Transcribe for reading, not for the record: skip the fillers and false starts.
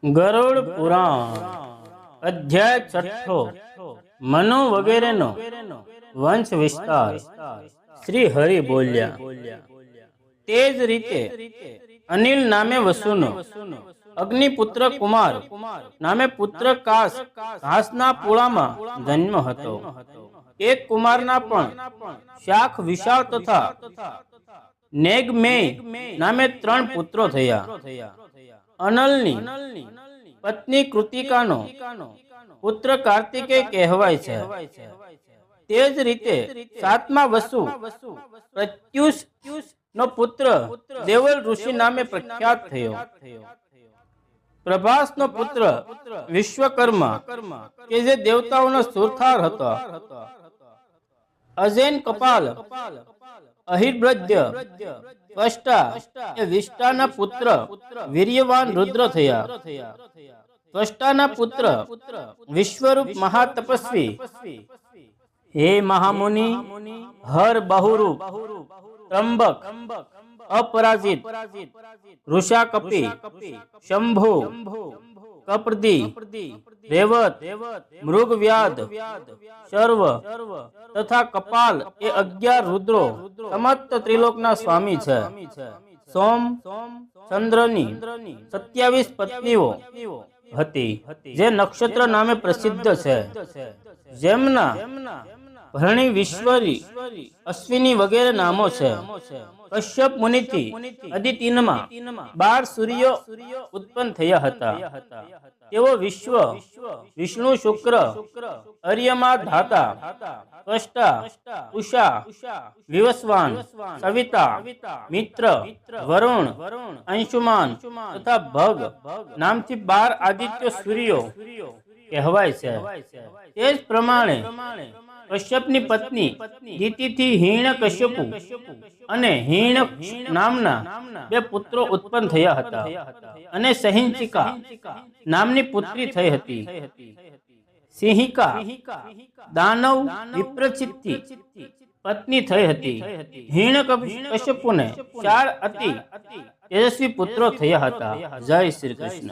ગરુડ પુરાણ અધ્યાય છઠ્ઠો મનુ વગેરેનો વંશ વિસ્તાર। શ્રી હરિ બોલ્યા, તે જ રીતે અનિલ નામે વસુનો અગ્નિપુત્ર કુમાર નામે પુત્ર ઘાસના પૂળામાં જન્મ હતો। એક કુમારના પણ શાખ વિશાળ તથા નેગમેય નામે 3 પુત્રો થયા। અનલની પત્ની કૃતિકાનો પુત્ર કાર્તિકેય કહેવાય છે। તે જ રીતે 7મા વસુ પ્રત્યુષ નો પુત્ર દેવલ ઋષિ નામે પ્રખ્યાત થયો। પ્રભાસ નો પુત્ર વિશ્વકર્મા કે જે દેવતાઓનો સુરથાર હતો। અજેન કપાલ અહિર્ભ્રદ્ય ત્વષ્ટા એ વિષ્ટાના પુત્ર વીર્યવાન રુદ્ર થયા। ત્વષ્ટાના પુત્ર વિશ્વરૂપ મહાતપસ્વી હે મહામુનિ હર બહુરૂપ ત્રંબક અપરાજિત ઋષાકપી શંભુ કપર્દી રેવત મૃગવ્યાધ શર્વ તથા કપાલ એ 11 રુદ્રો સમસ્ત ત્રિલોકના સ્વામી છે। સોમ ચંદ્રની 27 પત્નીઓ હતી જે નક્ષત્ર નામે પ્રસિદ્ધ છે। જેમના ભરણી વિશ્વરી અશ્વિની વગેરે નામો છે। કશ્યપ મુનિથી અદિતિનમાં 12 સૂર્યો ઉત્પન્ન થયા હતા। તેઓ વિષ્ણુ શુક્ર અર્યમા ધાતા ત્વષ્ટા ઉષા વિવસ્વાન સવિતા મિત્ર વરુણ અંશુમાન તથા ભગ નામથી 12 આદિત્ય સૂર્યો કહેવાય છે। તે જ પ્રમાણે કશ્યપની પત્ની દિતિથી હિરણ્યકશ્યપુ અને હિરણ્યક્ષ નામના 2 પુત્રો ઉત્પન્ન થયા હતા। અને સહિંચિકા નામની પુત્રી થઈ હતી। સિંહિકા દાનવ વિપ્રચિતથી પત્ની થઈ હતી। હિરણ્યકશ્યપુને 4 અતિ તેજસ્વી પુત્રો થયા હતા। જય શ્રી કૃષ્ણ।